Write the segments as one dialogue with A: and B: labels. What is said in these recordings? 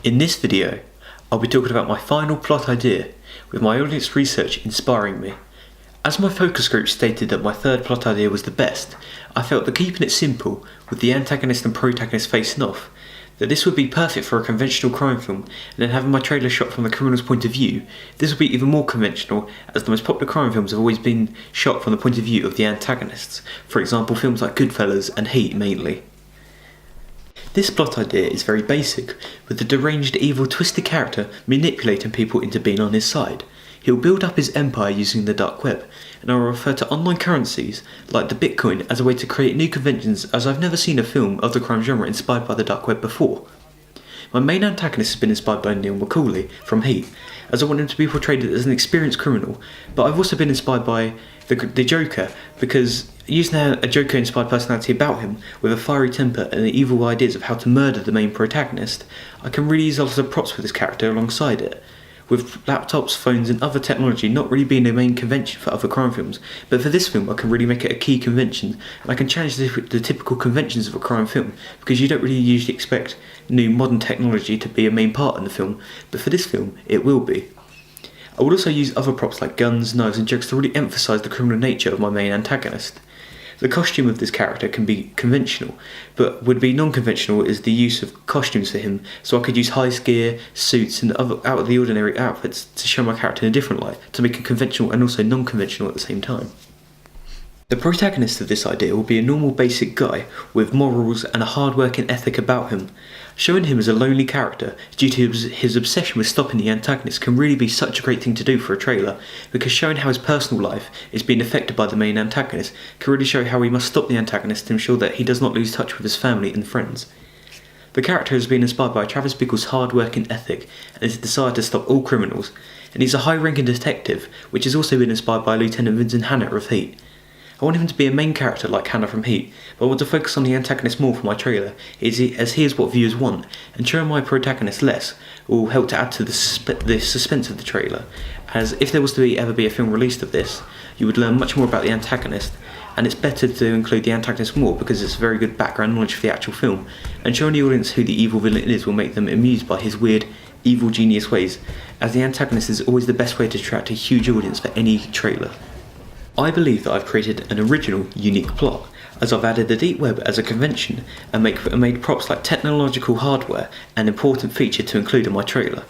A: In this video, I'll be talking about my final plot idea, with my audience research inspiring me. As my focus group stated that my third plot idea was the best, I felt that keeping it simple, with the antagonist and protagonist facing off, that this would be perfect for a conventional crime film, and then having my trailer shot from the criminal's point of view, this would be even more conventional, as the most popular crime films have always been shot from the point of view of the antagonists, for example films like Goodfellas and Heat mainly. This plot idea is very basic, with the deranged, evil, twisted character manipulating people into being on his side. He'll build up his empire using the dark web, and I will refer to online currencies, like the Bitcoin, as a way to create new conventions, as I've never seen a film of the crime genre inspired by the dark web before. My main antagonist has been inspired by Neil McCauley from Heat, as I want him to be portrayed as an experienced criminal, but I've also been inspired by the Joker, because using a Joker-inspired personality about him, with a fiery temper and the evil ideas of how to murder the main protagonist, I can really use a lot of props for this character alongside it. With laptops, phones and other technology not really being a main convention for other crime films, but for this film I can really make it a key convention, and I can challenge the typical conventions of a crime film, because you don't really usually expect new modern technology to be a main part in the film, but for this film it will be. I would also use other props like guns, knives and jokes to really emphasise the criminal nature of my main antagonist. The costume of this character can be conventional, but would be non-conventional is the use of costumes for him, so I could use high gear, suits and other out-of-the-ordinary outfits to show my character in a different light, to make it conventional and also non-conventional at the same time. The protagonist of this idea will be a normal basic guy with morals and a hard-working ethic about him. Showing him as a lonely character due to his obsession with stopping the antagonist can really be such a great thing to do for a trailer, because showing how his personal life is being affected by the main antagonist can really show how he must stop the antagonist to ensure that he does not lose touch with his family and friends. The character has been inspired by Travis Bickle's hard-working ethic and his desire to stop all criminals, and he's a high-ranking detective, which has also been inspired by Lieutenant Vincent Hanna of Heat. I want him to be a main character like Hannah from Heat, but I want to focus on the antagonist more for my trailer, as he is what viewers want, and showing my protagonist less will help to add to the suspense of the trailer, as if there was to ever be a film released of this, you would learn much more about the antagonist, and it's better to include the antagonist more because it's very good background knowledge for the actual film, and showing the audience who the evil villain is will make them amused by his weird, evil genius ways, as the antagonist is always the best way to attract a huge audience for any trailer. I believe that I've created an original, unique plot, as I've added the deep web as a convention and made props like technological hardware an important feature to include in my trailer.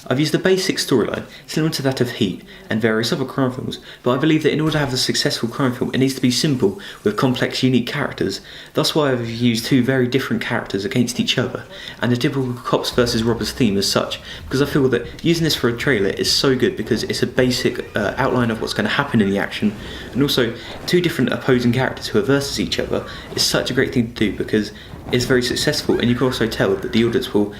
A: I've used a basic storyline, similar to that of Heat and various other crime films, but I believe that in order to have a successful crime film it needs to be simple with complex, unique characters. That's why I've used two very different characters against each other, and the typical cops versus robbers theme as such, because I feel that using this for a trailer is so good because it's a basic outline of what's going to happen in the action, and also two different opposing characters who are versus each other is such a great thing to do because it's very successful, and you can also tell that the audience will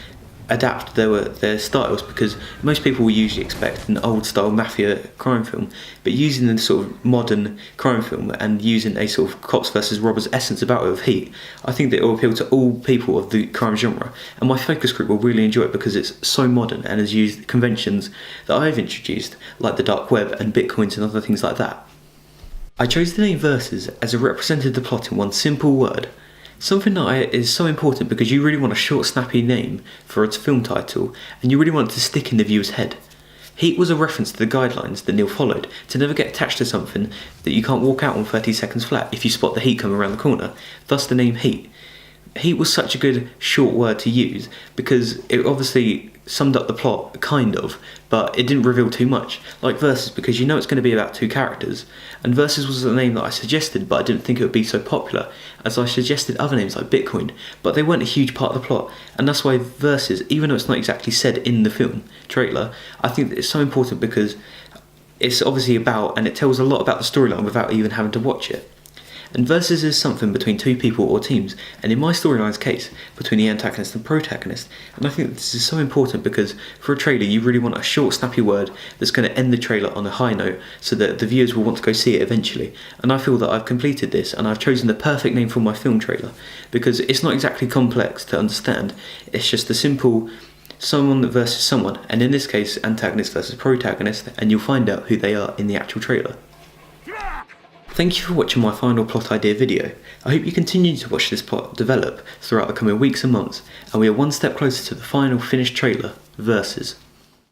A: adapt their styles, because most people will usually expect an old style mafia crime film, but using the sort of modern crime film and using a sort of cops versus robbers essence about it with Heat, I think that it will appeal to all people of the crime genre, and my focus group will really enjoy it because it's so modern and has used conventions that I've introduced, like the dark web and bitcoins and other things like that. I chose the name Versus as it represented the plot in one simple word. Something that is so important because you really want a short, snappy name for its film title, and you really want it to stick in the viewer's head. Heat was a reference to the guidelines that Neil followed to never get attached to something that you can't walk out on 30 seconds flat if you spot the heat coming around the corner, thus the name Heat. Heat was such a good short word to use because it obviously summed up the plot, kind of, but it didn't reveal too much, like Versus, because you know it's going to be about two characters, and Versus was the name that I suggested, but I didn't think it would be so popular, as I suggested other names like Bitcoin, but they weren't a huge part of the plot, and that's why Versus, even though it's not exactly said in the film trailer, I think that it's so important because it's obviously about, and it tells a lot about the storyline without even having to watch it. And Versus is something between two people or teams, and in my storyline's case, between the antagonist and protagonist, and I think that this is so important because for a trailer you really want a short, snappy word that's going to end the trailer on a high note so that the viewers will want to go see it eventually, and I feel that I've completed this and I've chosen the perfect name for my film trailer because it's not exactly complex to understand, it's just a simple someone versus someone, and in this case antagonist versus protagonist, and you'll find out who they are in the actual trailer. Thank you for watching my final plot idea video. I hope you continue to watch this plot develop throughout the coming weeks and months, and we are one step closer to the final finished trailer, Versus.